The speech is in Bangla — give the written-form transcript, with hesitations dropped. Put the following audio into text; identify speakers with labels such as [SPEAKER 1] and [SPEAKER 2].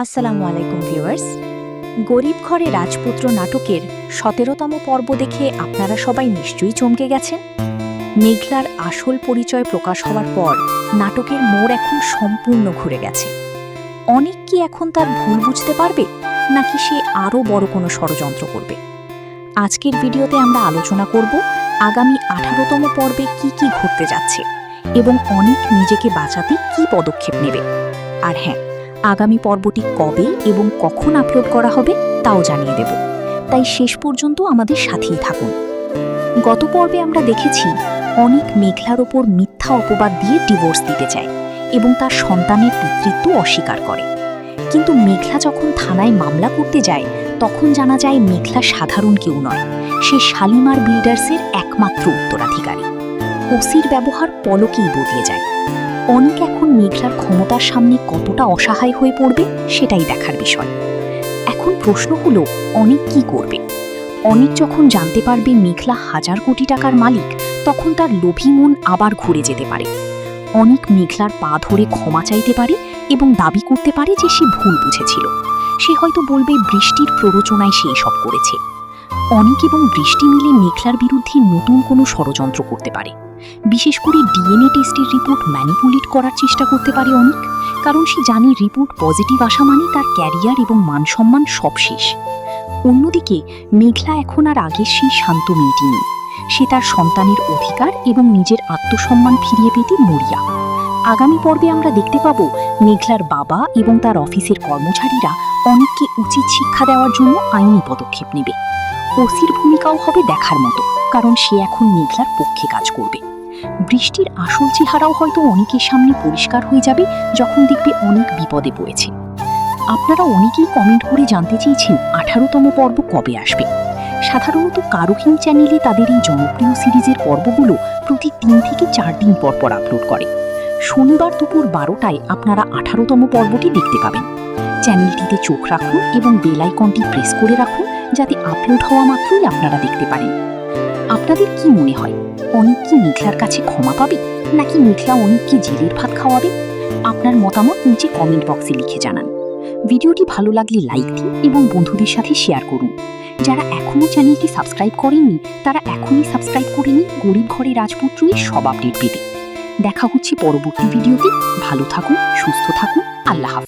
[SPEAKER 1] আসসালামু আলাইকুম ভিউয়ার্স। গরিব ঘরে রাজপুত্র নাটকের ১৭তম পর্ব দেখে আপনারা সবাই নিশ্চয়ই চমকে গেছেন। মেঘলার আসল পরিচয় প্রকাশ হওয়ার পর নাটকের মোড় এখন সম্পূর্ণ ঘুরে গেছে। অনেক কি এখন তার ভুল বুঝতে পারবে, নাকি সে আরও বড় কোনো ষড়যন্ত্র করবে? আজকের ভিডিওতে আমরা আলোচনা করব আগামী ১৮তম পর্বে কি কি ঘটতে যাচ্ছে এবং অনেক নিজেকে বাঁচাতে কি পদক্ষেপ নেবে। আর হ্যাঁ, আগামী পর্বটি কবে এবং কখন আপলোড করা হবে তাও জানিয়ে দেব, তাই শেষ পর্যন্ত আমাদের সাথেই থাকুন। গত পর্বে আমরা দেখেছি অনেক মেঘলার ওপর মিথ্যা অপবাদ দিয়ে ডিভোর্স দিতে চায় এবং তার সন্তানের পিতৃত্ব অস্বীকার করে। কিন্তু মেঘলা যখন থানায় মামলা করতে যায় তখন জানা যায় মেঘলা সাধারণ কেউ নয়, সে শালিমার বিল্ডার্সের একমাত্র উত্তরাধিকারী। ওসির ব্যবহার পলকেই বদলে যায়। অনেক এখন মেঘলার ক্ষমতার সামনে কতটা অসহায় হয়ে পড়বে সেটাই দেখার বিষয়। এখন প্রশ্ন হলো, অনেক কি করবে? অনেক যখন জানতে পারবে মেঘলা হাজার কোটি টাকার মালিক, তখন তার লোভী মন আবার ঘুরে যেতে পারে। অনেক মেঘলার পা ধরে ক্ষমা চাইতে পারে এবং দাবি করতে পারে যে সে ভুল বুঝেছিল। সে হয়তো বলবে বৃষ্টির প্ররোচনায় সে এসব করেছে। অনেক এবং বৃষ্টি মিলে মেঘলার বিরুদ্ধে নতুন কোনো ষড়যন্ত্র করতে পারে। বিশেষ করে ডিএনএ টেস্টের রিপোর্ট ম্যানিপুলেট করার চেষ্টা করতে পারে অনেক, কারণ সে জানে রিপোর্ট পজিটিভ আসা মানে তার ক্যারিয়ার এবং মানসম্মান সব শেষ। অন্যদিকে মেঘলা এখন আর আগের সেই শান্ত মেয়েটি নেই। সে তার সন্তানের অধিকার এবং নিজের আত্মসম্মান ফিরিয়ে পেতে মরিয়া। আগামী পর্বে আমরা দেখতে পাব মেঘলার বাবা এবং তার অফিসের কর্মচারীরা অনেককে উচিত শিক্ষা দেওয়ার জন্য আইনি পদক্ষেপ নেবে। ওসির ভূমিকাও হবে দেখার মতো, কারণ সে এখন মেঘলার পক্ষে কাজ করবে। বৃষ্টির আসল চেহারাও হয়তো অনেকের সামনে পরিষ্কার হয়ে যাবে যখন দেখবে অনেক বিপদে পড়েছে। আপনারা অনেকেই কমেন্ট করে জানতে চেয়েছেন ১৮তম পর্ব কবে আসবে। সাধারণত কারোহিন চ্যানেলে তাদের এই জনপ্রিয় সিরিজের পর্বগুলো প্রতি ৩ থেকে ৪ দিন পর পর আপলোড করে। শনিবার দুপুর ১২টায় আপনারা ১৮তম পর্বটি দেখতে পাবেন। চ্যানেলটিতে চোখ রাখুন এবং বেল আইকনটি প্রেস করে রাখুন, যাতে আপলোড হওয়া মাত্রই আপনারা দেখতে পারেন। আপনাদের কি মনে হয়, অনেক কি মেঘলার কাছে ক্ষমা পাবে, নাকি মেঘলা অনেককে জেলের ভাত খাওয়াবে? আপনার মতামত নিচে কমেন্ট বক্সে লিখে জানান। ভিডিওটি ভালো লাগলে লাইক দিন এবং বন্ধুদের সাথে শেয়ার করুন। যারা এখনও চ্যানেলটি সাবস্ক্রাইব করেননি তারা এখনই সাবস্ক্রাইব করে নিন গরিব ঘরে রাজপুত্রের সব আপডেট পেতে। দেখা হচ্ছে পরবর্তী ভিডিওতে। ভালো থাকুন, সুস্থ থাকুন, আল্লাহ হাফেজ।